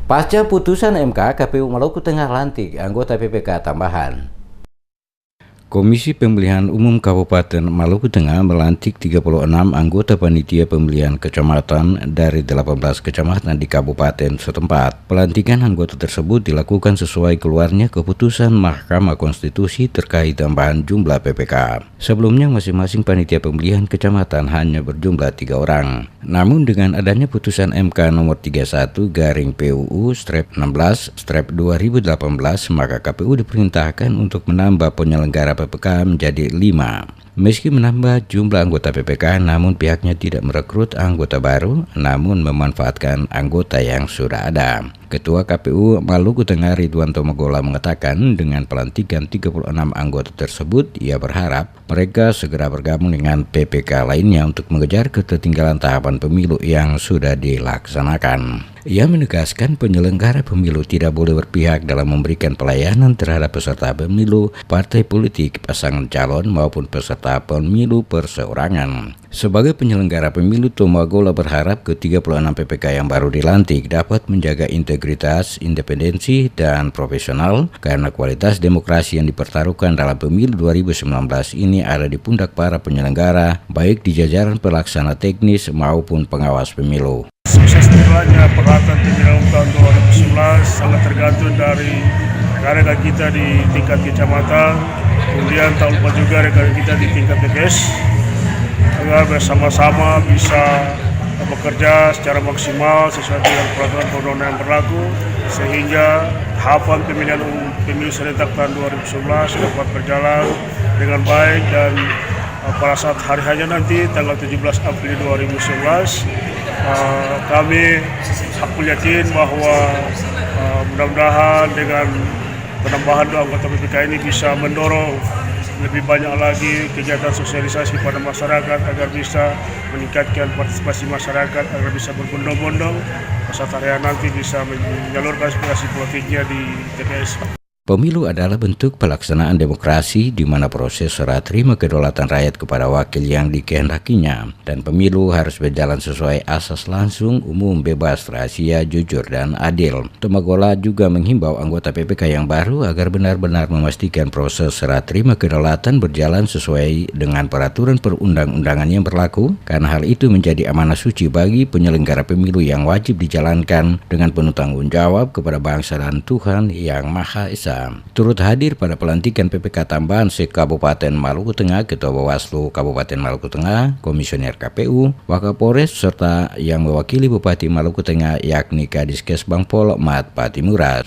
Pasca putusan MK, KPU Maluku Tengah lantik anggota PPK tambahan. Komisi Pemilihan Umum Kabupaten Maluku Tengah melantik 36 anggota panitia pemilihan kecamatan dari 18 kecamatan di kabupaten setempat. Pelantikan anggota tersebut dilakukan sesuai keluarnya keputusan Mahkamah Konstitusi terkait tambahan jumlah PPK. Sebelumnya masing-masing panitia pemilihan kecamatan hanya berjumlah 3 orang. Namun dengan adanya putusan MK nomor 31/PUU/16/2018, maka KPU diperintahkan untuk menambah penyelenggara PPK menjadi 5. Meski menambah jumlah anggota PPK, namun pihaknya tidak merekrut anggota baru, namun memanfaatkan anggota yang sudah ada. Ketua KPU Maluku Tengah Ridwan Tomagola mengatakan dengan pelantikan 36 anggota tersebut, ia berharap mereka segera bergabung dengan PPK lainnya untuk mengejar ketertinggalan tahapan pemilu yang sudah dilaksanakan. Ia menegaskan penyelenggara pemilu tidak boleh berpihak dalam memberikan pelayanan terhadap peserta pemilu, partai politik, pasangan calon maupun peserta pemilu perseorangan. Sebagai penyelenggara pemilu, Tomagola berharap ke-36 PPK yang baru dilantik dapat menjaga integritas, independensi, dan profesional karena kualitas demokrasi yang dipertaruhkan dalam pemilu 2019 ini ada di pundak para penyelenggara, baik di jajaran pelaksana teknis maupun pengawas pemilu. Sukses tidaknya peralatan pemilihan tahun 2019 sangat tergantung dari rekan-rekan kita di tingkat kecamatan, kemudian tak lupa juga rekan kita di tingkat TPS, agar bersama-sama bisa bekerja secara maksimal sesuai dengan peraturan perundang-undangan yang berlaku, sehingga tahapan pemilihan pemilu serentak tahun 2019 dapat berjalan dengan baik, dan pada saat hari hanya nanti tanggal 17 April 2019 kami aku yakin bahwa mudah-mudahan dengan penambahan anggota PPK ini bisa mendorong lebih banyak lagi kegiatan sosialisasi pada masyarakat agar bisa meningkatkan partisipasi masyarakat, agar bisa berbondong-bondong saat hari nanti bisa menyalurkan aspirasi politiknya di TPS. Pemilu adalah bentuk pelaksanaan demokrasi di mana proses serah terima kedaulatan rakyat kepada wakil yang dikehendakinya, dan pemilu harus berjalan sesuai asas langsung, umum, bebas, rahasia, jujur, dan adil. Tomagola juga menghimbau anggota PPK yang baru agar benar-benar memastikan proses serah terima kedaulatan berjalan sesuai dengan peraturan perundang-undangan yang berlaku, karena hal itu menjadi amanah suci bagi penyelenggara pemilu yang wajib dijalankan dengan penuh tanggung jawab kepada bangsa dan Tuhan Yang Maha Esa. Turut hadir pada pelantikan PPK tambahan se-Kabupaten Maluku Tengah, Ketua Bawaslu Kabupaten Maluku Tengah, Komisioner KPU, Wakapolres, serta yang mewakili Bupati Maluku Tengah yakni Kadiskes Bangpol Mat Patimuras.